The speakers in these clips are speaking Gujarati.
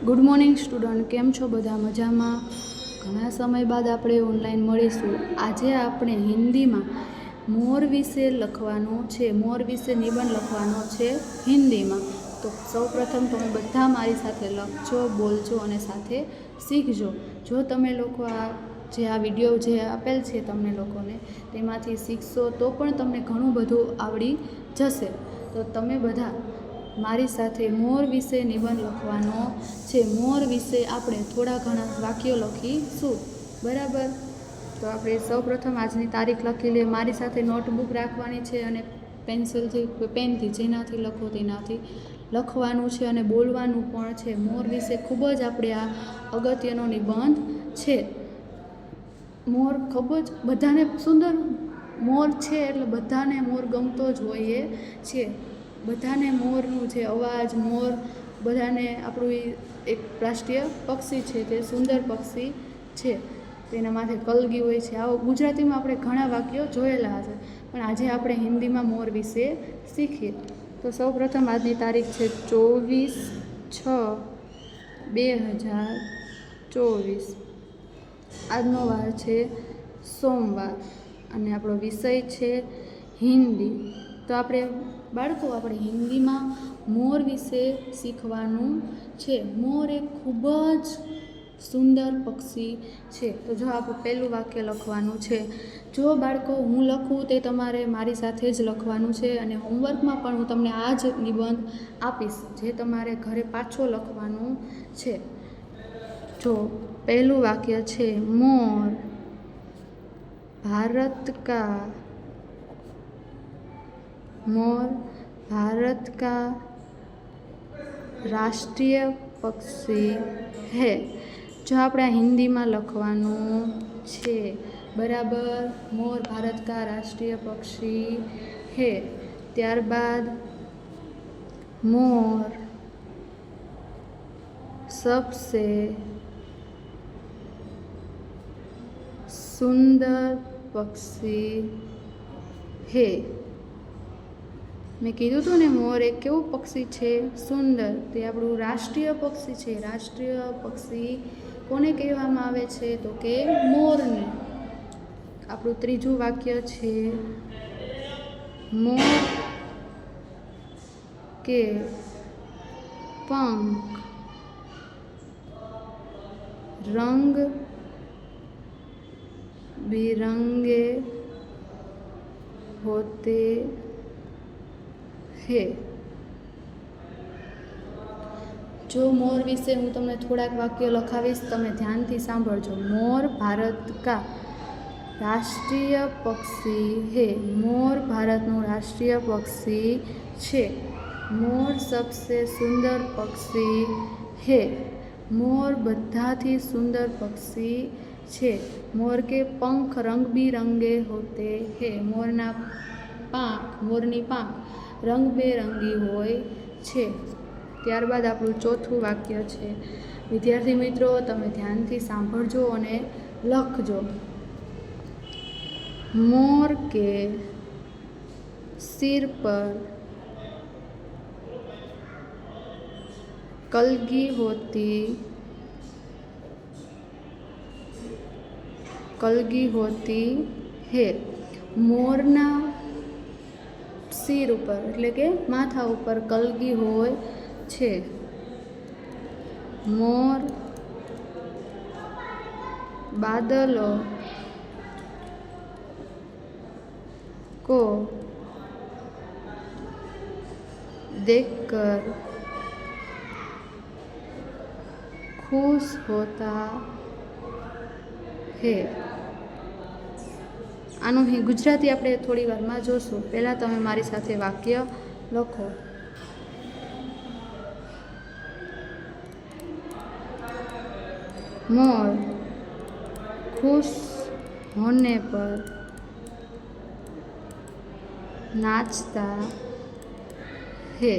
ગુડ મોર્નિંગ સ્ટુડન્ટ, કેમ છો બધા? મજામાં? ઘણા સમય બાદ આપણે ઓનલાઈન મળીશું. આજે આપણે હિન્દીમાં મોર વિશે લખવાનો છે, મોર વિશે નિબંધ લખવાનો છે હિન્દીમાં. તો સૌપ્રથમ તમે બધા મારી સાથે લખજો, બોલજો અને સાથે શીખજો. જો તમે લોકો આ વિડીયો જે આપેલ છે તમને લોકોને તેમાંથી શીખશો તો પણ તમને ઘણું બધું આવડી જશે. તો તમે બધા મારી સાથે મોર વિશે નિબંધ લખવાનો છે. મોર વિશે આપણે થોડા ઘણા વાક્યો લખીશું, બરાબર? તો આપણે સૌપ્રથમ આજની તારીખ લખી લઈએ. મારી સાથે નોટબુક રાખવાની છે અને પેન્સિલથી, પેનથી જેનાથી લખો તેનાથી લખવાનું છે અને બોલવાનું પણ છે. મોર વિશે ખૂબ જ આપણે આ અગત્યનો નિબંધ છે. મોર ખૂબ જ બધાને સુંદર મોર છે એટલે બધાને મોર ગમતો જ હોઈએ છે. બધાને મોરનું જે અવાજ, મોર બધાને આપણું એક રાષ્ટ્રીય પક્ષી છે, તે સુંદર પક્ષી છે. તેના માથે કલગી હોય છે. આવો ગુજરાતીમાં આપણે ઘણા વાક્યો જોયેલા હશે, પણ આજે આપણે હિન્દીમાં મોર વિશે શીખીએ. તો સૌપ્રથમ આજની તારીખ છે 24/6/2024. આજનો વાર છે સોમવાર અને આપણો વિષય છે હિન્દી. તો આપણે બાળકો, આપણે હિન્દીમાં મોર વિશે શીખવાનું છે. મોર એક ખૂબ જ સુંદર પક્ષી છે. તો જો આપણે પહેલું વાક્ય લખવાનું છે. જો બાળકો હું લખું તે તમારે મારી સાથે જ લખવાનું છે અને હોમવર્કમાં પણ હું તમને આ જ નિબંધ આપીશ, જે તમારે ઘરે પાછો લખવાનું છે. જો પહેલું વાક્ય છે મોર भारत का, मोर भारत का राष्ट्रीय पक्षी है. जो આપણે હિન્દીમાં લખવાનું છે, બરાબર? મોર ભારત કા રાષ્ટ્રીય પક્ષી હે. ત્યારબાદ મોર सबसे सुंदर पक्षी है. મેં કીધું હતું ને, મોર એક કેવું પક્ષી છે? સુંદર. તે આપણું રાષ્ટ્રીય પક્ષી છે. રાષ્ટ્રીય પક્ષી કોને કહેવામાં આવે છે? તો કે મોરને. આપણું ત્રીજું વાક્ય છે મોર કે पंख रंग बिरंगे होते हैं. જો મોર વિશે હું તમને થોડાક વાક્યો લખાવીશ, તમે ધ્યાનથી સાંભળજો. મોર ભારત કા રાષ્ટ્રીય પક્ષી હે. મોર ભારતનું રાષ્ટ્રીય પક્ષી છે. મોર સબસે સુંદર પક્ષી હે. મોર બધાથી સુંદર પક્ષી છે. મોર કે પંખ રંગબિરંગે હોતે હે. મોરની પાંખ રંગબેરંગી હોય છે. ત્યારબાદ આપણું ચોથું વાક્ય છે. વિદ્યાર્થી મિત્રો, તમે ધ્યાનથી સાંભળજો અને લખજો. मोर के सिर पर कलगी होती है. મોરના સિર ઉપર એટલે કે માથા ઉપર કલગી હોય છે. મોર બાદલો को देखकर खुश होता है. આનું ગુજરાતી આપણે થોડી વારમાં જોશું. પહેલાં તમે મારી સાથે વાક્ય લખો. मोर खुश होने पर नाचता है.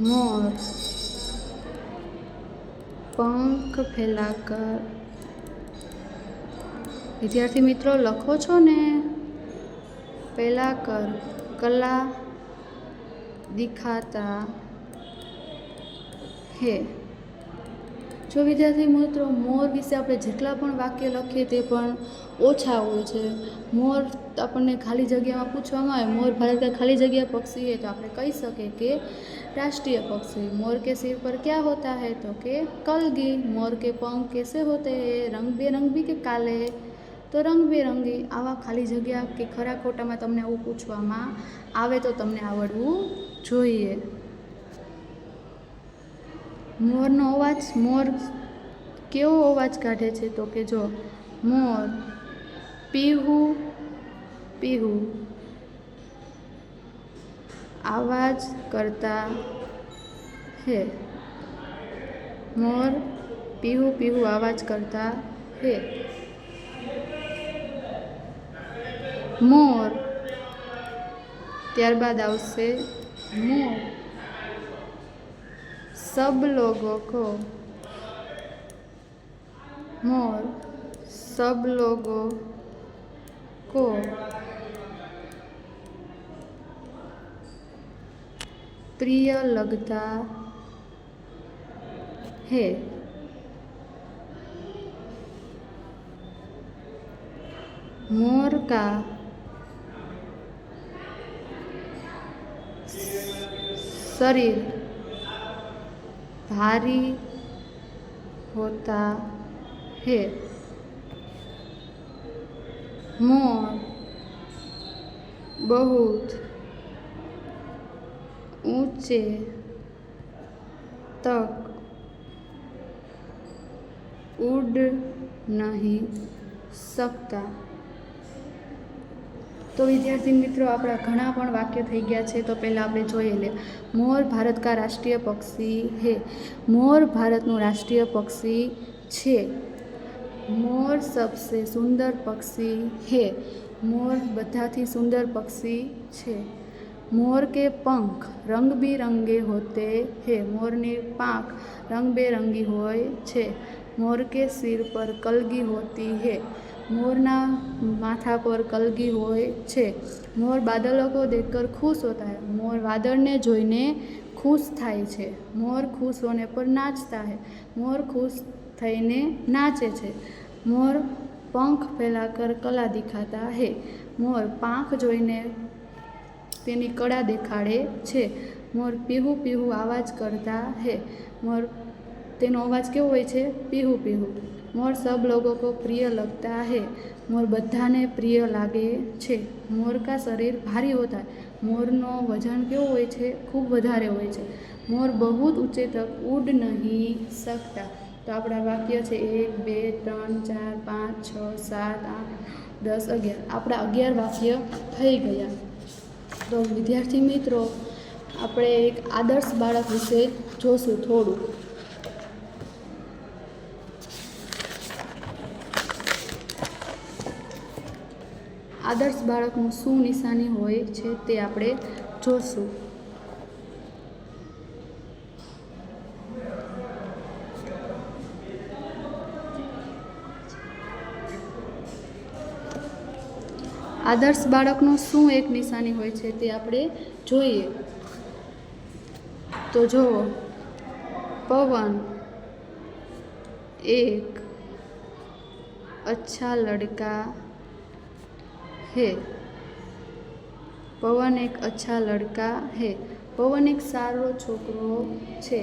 मोर पंख फैलाकर, विद्यार्थी मित्रों लखो छो ने? फैलाकर कला दिखाता है। जो विद्यार्थी मित्रों मोर विषे આપણે જેટલા પણ વાક્ય લખીએ તે પણ ઓછા હોય છે। મોર આપણને ખાલી જગ્યામાં પૂછવામાં આવે મોર भारत का खाली जगह पक्षी है तो આપણે કહી શકીએ કે राष्ट्रीय पक्षी। मोर के सिर पर क्या होता है तो कि कलगी। मोर के पंख कैसे होते हैं रंग बेरंगी के काले तो रंग बेरंगी। आवा खाली जग्या के खरा खोटाમાં તમને આવું પૂછવામાં આવે તો તમને આવડવું જોઈએ। मोरनो अवाज मोर केवो अवाज काढे छे तो कि जो मोर पीहू पीहू आवाज करता है। मोर पीहू पीहू आवाज करता है। मोर त्यारबाद आवशे मोर सब लोगों को। मोर सब लोगों को प्रिय लगता है। मोर का शरीर भारी होता है। मोर बहुत ऊंचे तक उड़ नहीं सकता। तो विद्यार्थी मित्रों अपना घणा पण वाक्य थई गया है तो पहला आपणे जोई ले। मोर भारत का राष्ट्रीय पक्षी है। मोर भारतनु राष्ट्रीय पक्षी छे। मोर सबसे सुंदर पक्षी है। मोर बधाथी सुंदर पक्षी छे। मोर के पंख रंग बिरंगे होते हैं। मोरनी पांख रंग बेरंगी होय छे। मोर के सिर पर कलगी होती है। मोरना माथा पर कलगी होय छे। मोर बादलों को देखकर खुश होता है। मोर वादळ ने जोईने खुश थाय छे। मोर खुश होने पर नाचता है। मोर खुश थईने नाचे छे। मोर पंख फैलाकर कला दिखाता है। मोर पांख जोईने तेनी कड़ा देखाड़े छे। मोर पीहू पीहू आवाज करता है। मोर तेनो अवाज केवो होय छे पीहू पीहू। मोर सब लोगों को प्रिय लगता है। मोर बधाने प्रिय लागे छे। मोर का शरीर भारी होता है। मोरनो वजन केवो होय छे खूब वधारे होय छे। मोर बहुत ऊंचे तक उड़ नहीं सकता। तो आपणा वाक्य छे 1 2 3 4 5 6 7 8 10 11। आपणा 11 वाक्य थई गया। तो विद्यार्थी मित्रों આપણે એક આદર્શ બાળક વિશે જોશું થોડું। આદર્શ બાળકનું શું નિશાની હોય છે તે આપણે જોશું। આદર્શ બાળકનું શું એક નિશાની હોય છે તે આપણે જોઈએ। तो जो पवन एक अच्छा लड़का है। पवन एक अच्छा लड़का है। पवन एक सारो छोकरो छे।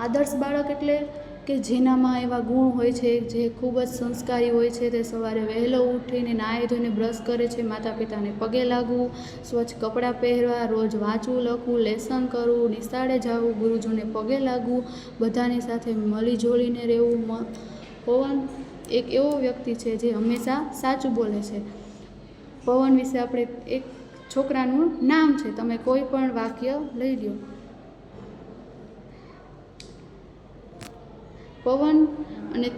आदर्श बाळक एटले કે જેનામાં એવા ગુણ હોય છે જે ખૂબ જ સંસ્કારી હોય છે। તે સવારે વહેલો ઉઠીને નાહી ધોઈને બ્રશ કરે છે, માતા પિતાને પગે લાગવું, સ્વચ્છ કપડાં પહેરવા, રોજ વાંચવું લખવું, લેસન કરવું, નિશાળે જવું, ગુરુજીને પગે લાગવું, બધાની સાથે મળી જોડીને રહેવું। પવન એક એવો વ્યક્તિ છે જે હંમેશા સાચું બોલે છે। પવન વિશે આપણે એક છોકરાનું નામ છે, તમે કોઈ પણ વાક્ય લઈ લો। પવન અને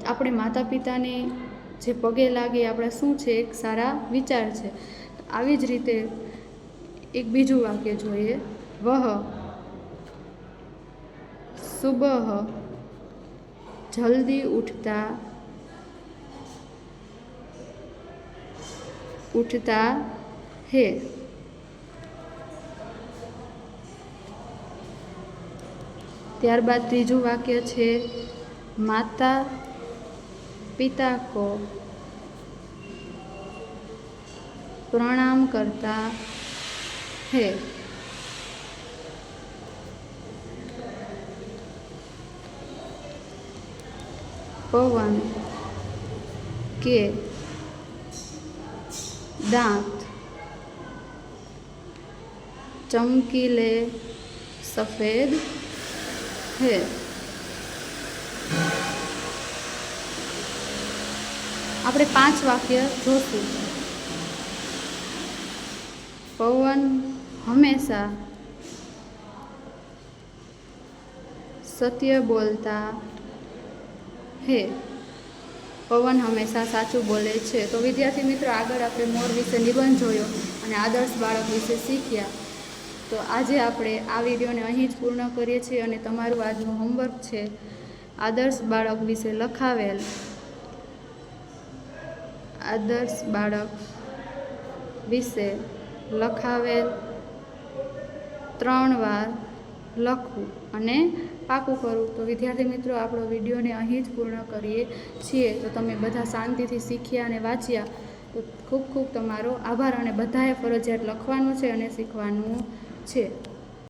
આપણે માતા પિતાને જે પગે લાગે આપણે શું છે એક સારા વિચાર છે। આવી જ રીતે એક બીજું વાક્ય જોઈએ। વહ સુબહ જલ્દી उठता है। ત્યારબાદ ત્રીજું વાક્ય છે માતા પિતા કો પ્રણામ કરતા હૈ। पवन के दांत चमकीले सफ़ेद है। આપણે 5 વાક્ય જોશું। પવન હંમેશા સત્ય બોલતા હે। પવન હંમેશા સાચું બોલે છે। તો વિદ્યાર્થી મિત્રો, આગળ આપણે મોર વિશે નિબંધ જોયો અને આદર્શ બાળક વિશે શીખ્યા। તો આજે આપણે આ વિડીયોને અહીં જ પૂર્ણ કરીએ છીએ અને તમારું આજનું હોમવર્ક છે આદર્શ બાળક વિશે લખાવેલ 3 વાર લખવું અને પાકું કરવું। તો વિદ્યાર્થી મિત્રો, આપણો વિડીયોને અહીં જ પૂર્ણ કરીએ છીએ। તો તમે બધા શાંતિથી શીખ્યા અને વાંચ્યા તો ખૂબ ખૂબ તમારો આભાર। અને બધાએ ફરજિયાત લખવાનું છે અને શીખવાનું છે।